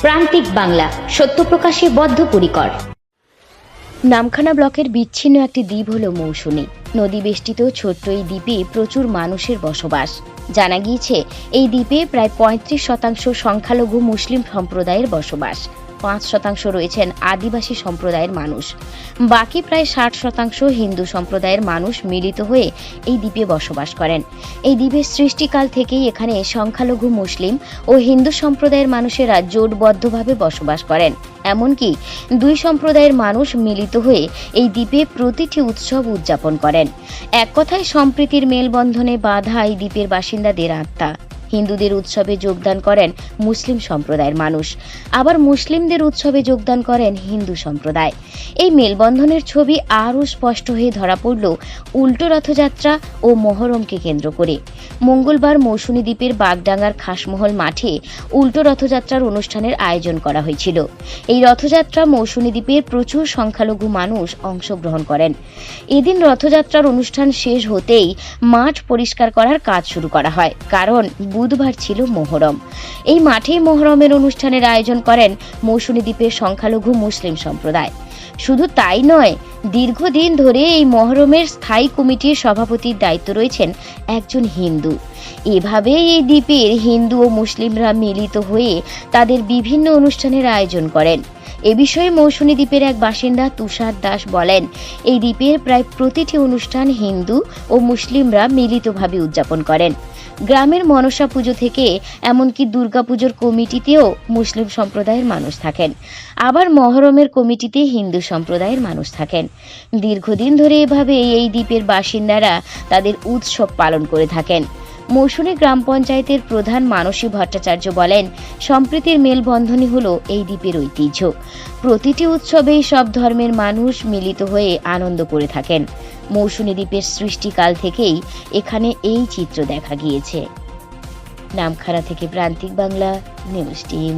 প্রান্তিক বাংলা, সত্য প্রকাশে বদ্ধপরিকর। নামখানা ব্লকের বিচ্ছিন্ন একটি দ্বীপ হল মৌসুনী। নদী বেষ্টিত ছোট্ট এই দ্বীপে প্রচুর মানুষের বসবাস। জানা গিয়েছে এই দ্বীপে প্রায় 35% সংখ্যালঘু মুসলিম সম্প্রদায়ের বসবাস। 5% রয়েছেন আদিবাসী সম্প্রদায়ের মানুষ। বাকি প্রায় 60% হিন্দু সম্প্রদায়ের মানুষ মিলিত হয়ে এই দ্বীপে বসবাস করেন। এই দ্বীপের সৃষ্টিকাল থেকেই এখানে সংখ্যালঘু মুসলিম ও হিন্দু সম্প্রদায়ের মানুষেরা জোটবদ্ধভাবে বসবাস করেন। এমনকি দুই সম্প্রদায়ের মানুষ মিলিত হয়ে এই দ্বীপে প্রতিটি উৎসব উদযাপন করেন। এক কথায় সম্প্রীতির মেলবন্ধনে বাঁধা এই দ্বীপের বাসিন্দাদের আত্মা। হিন্দুদের উৎসবে যোগদান করেন মুসলিম সম্প্রদায়ের মানুষ, আবার মুসলিমদের উৎসবে যোগদান করেন হিন্দু সম্প্রদায়। এই মেলবন্ধনের ছবি আরও স্পষ্ট হয়ে ধরা পড়ল উল্টো রথযাত্রা ও মহরমকে কেন্দ্র করে। মঙ্গলবার মৌসুনী দ্বীপের বাগডাঙ্গার খাসমহল মাঠে উল্টো রথযাত্রার অনুষ্ঠানের আয়োজন করা হয়েছিল। এই রথযাত্রা মৌসুনী দ্বীপের প্রচুর সংখ্যালঘু মানুষ অংশগ্রহণ করেন। এদিন রথযাত্রার অনুষ্ঠান শেষ হতেই মাঠ পরিষ্কার করার কাজ শুরু করা হয়, কারণ বুধবার ছিল মহরম। এই মাঠেই মহরমের অনুষ্ঠানের আয়োজন করেন মৌসুনী দ্বীপের সংখ্যালঘু মুসলিম সম্প্রদায়। শুধু তাই নয়, দীর্ঘদিন ধরে এই মহরমের স্থায়ী কমিটির সভাপতির দায়িত্ব রয়েছেন একজন হিন্দু। এভাবে এই দ্বীপের হিন্দু ও মুসলিমরা মিলিত হয়ে তাদের বিভিন্ন অনুষ্ঠানের আয়োজন করেন। এ বিষয়ে মৌসুনী দ্বীপের এক বাসিন্দা তুষার দাস বলেন, এই দ্বীপের প্রায় প্রতিটি অনুষ্ঠান হিন্দু ও মুসলিমরা মিলিতভাবে উদযাপন করেন। গ্রামের মনসা পুজো থেকে এমনকি দুর্গাপুজোর কমিটিতেও মুসলিম সম্প্রদায়ের মানুষ থাকেন, আবার মহরমের কমিটিতে হিন্দু সম্প্রদায়ের মানুষ থাকেন। দীর্ঘদিন ধরে এভাবে এই দ্বীপের বাসিন্দারা তাদের উৎসব পালন করে থাকেন। মৌসুনী গ্রাম পঞ্চায়েতের প্রধান মানসী ভট্টাচার্য বলেন, সম্প্রীতির মেলবন্ধনই হলো এই দ্বীপের ঐতিহ্য। প্রতিটি উৎসবেই সব ধর্মের মানুষ মিলিত হয়ে আনন্দ করে থাকেন। মৌসুনী দ্বীপের সৃষ্টিকাল থেকেই এখানে এই চিত্র দেখা গিয়েছে। নামখানা থেকে প্রান্তিক বাংলা নিউজ টিম।